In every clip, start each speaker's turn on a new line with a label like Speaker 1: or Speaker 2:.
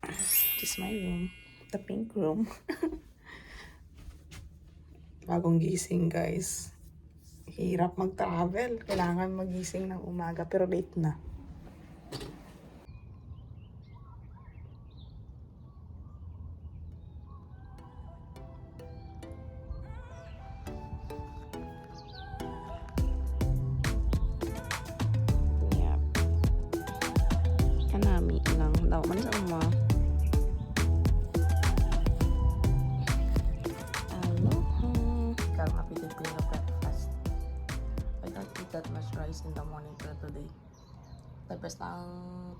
Speaker 1: This is my room. The pink room. Bagong gising, guys. Hirap mag-travel. Kailangan magising ng umaga pero late na. Yep. Kanami lang daw man sa uma. Aloha. Karang happy Filipino breakfast. I don't eat that much rice in the morning for today. The best ang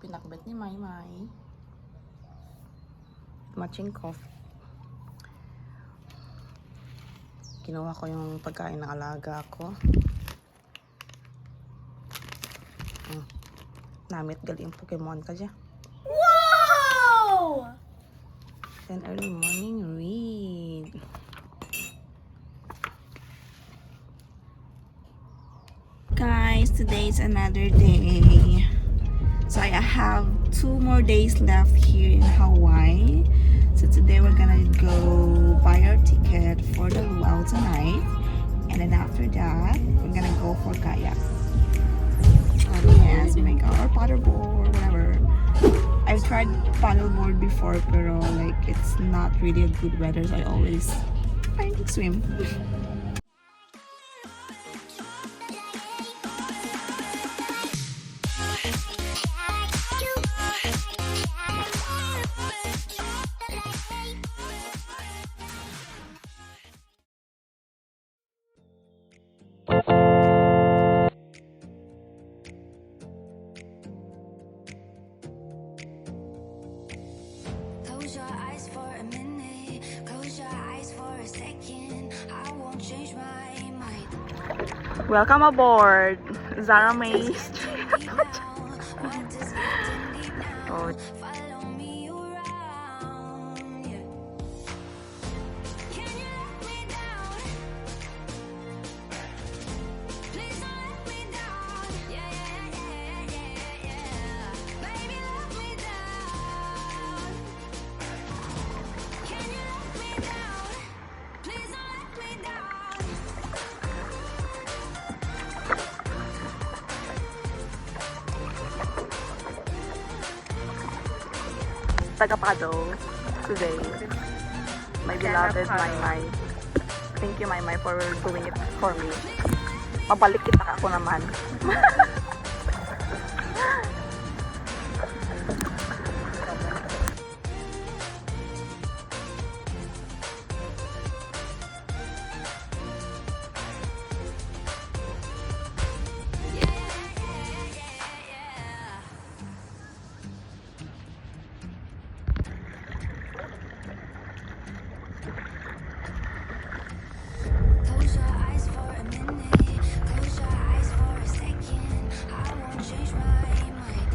Speaker 1: pinakbet ni Maymay. Matching coffee. Kinuha ko yung pagkain ng alaga ko. Namit gali yung Pokemon ka dyan.
Speaker 2: Wow!
Speaker 1: Then early morning read. Guys, today's another day. So I have 2 more days left here in Hawaii. So today we're gonna go buy our ticket for the luau tonight. And then after that, we're gonna go for kayak. Yes, oh my god, or paddleboard, whatever. I've tried paddleboard before, pero like it's not really a good weather, so I always try to swim.
Speaker 3: Close your eyes for a minute, close your eyes for a second. I won't change my mind.
Speaker 1: Welcome aboard, Zara May.
Speaker 3: What does getting deep now?
Speaker 1: Oh.
Speaker 3: Follow me around. Yeah. Can you let me down? Please don't let me down. Yeah, yeah, yeah, yeah, yeah. Baby, let me down. Can you let me down? Please don't let me down.
Speaker 1: Taga-paddle today. My beloved Maymay. Thank you, Maymay, for doing it for me. Mabalik kita ako naman.
Speaker 3: Close your eyes for a minute, close your eyes for a second. I won't change my mind.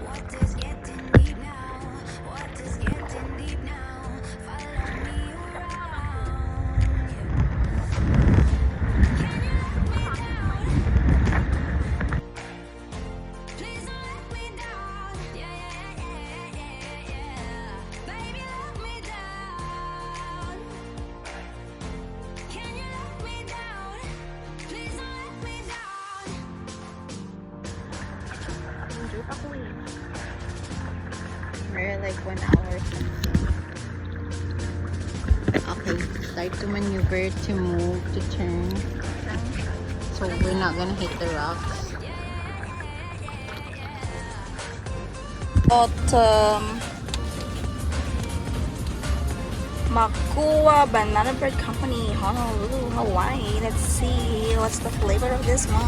Speaker 3: What is getting deep now? What is getting deep now? Follow me around. Can you let me down? Please don't let me down. Yeah, yeah, yeah, yeah, yeah. Baby, let me down. Can you let me down? Please don't let me down.
Speaker 2: We're like 1 hour. Okay, start to maneuver, to move, to turn. So we're not gonna hit the rocks.
Speaker 1: Makua Banana Bread Company, Honolulu, Hawaii. Let's see what's the flavor of this one.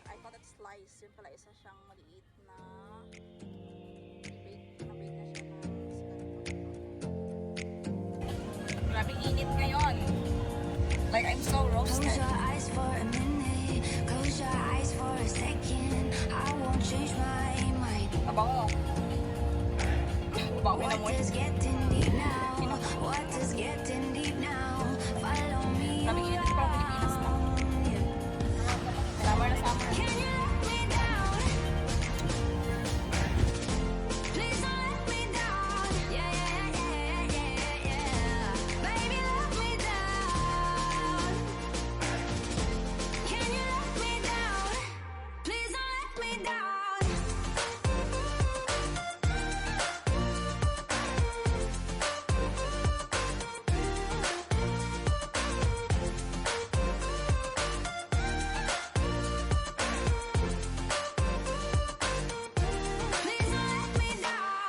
Speaker 1: I thought it's slice. Yung pala isa siyang maliit na bake na siya na Grabing init ngayon. Like I'm so
Speaker 3: Close
Speaker 1: roasted.
Speaker 3: your eyes for a minute. Close your eyes for a second. I won't change my mind.
Speaker 1: Tabango. Tabango na mo.
Speaker 3: What is getting deep now? What is getting deep now? Follow me
Speaker 1: Sabi init pa ang Pilipinas na. Summer na summer.
Speaker 3: Can you let me down? Please don't let me down. Yeah, yeah, yeah, yeah, yeah. Baby, let me down. Can you let me down? Please don't let me down. Please don't let me down.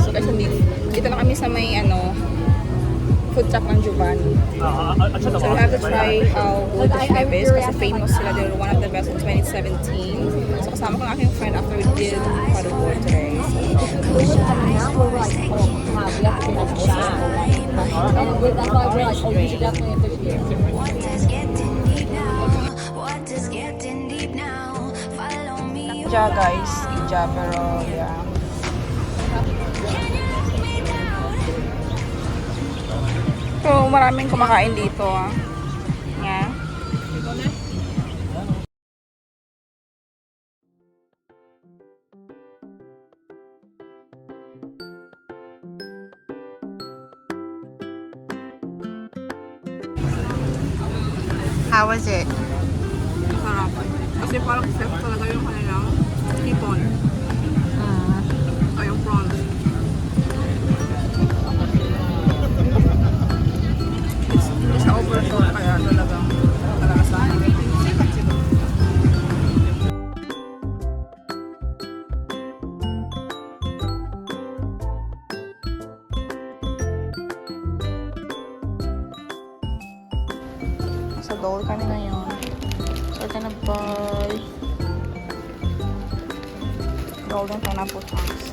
Speaker 1: So guys, dito lang kami sa may food truck ng Giovanni. So we have to try how good the shrimp is kasi famous sila. They were one of the best in 2017. So kasama ko ang aking friend after we did paddleboard today.
Speaker 3: What is getting deep now? What is getting deep now? Follow me.
Speaker 1: Ija guys, ija pero yeah.
Speaker 3: Can you let me down?
Speaker 1: So maraming kumakain dito Yeah.
Speaker 2: How was it?
Speaker 1: Sarap. Kasi parang fresh talaga yung kanilang hipon. Ay, yung prawns. Hindi siya overcooked kaya talagang kalakasan. Sa Dole kami ngayon. So, we're gonna buy golden pineapple chunks.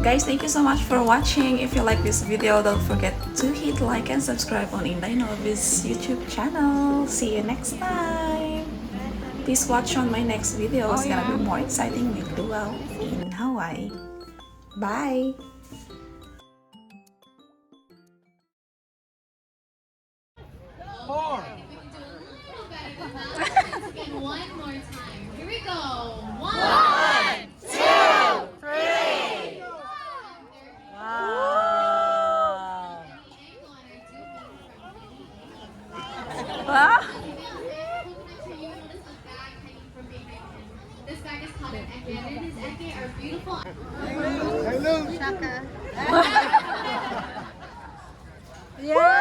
Speaker 1: Guys, thank you so much for watching. If you like this video, don't forget to hit like and subscribe on Inday Novi's YouTube channel. See you next time. Please watch on my next video. It's gonna be more exciting with Luau in Hawaii. Bye!
Speaker 4: One more time. Here we go. One, two, three. This bag is called an eke, and in this eke are beautiful.
Speaker 2: Shaka.
Speaker 1: Yeah!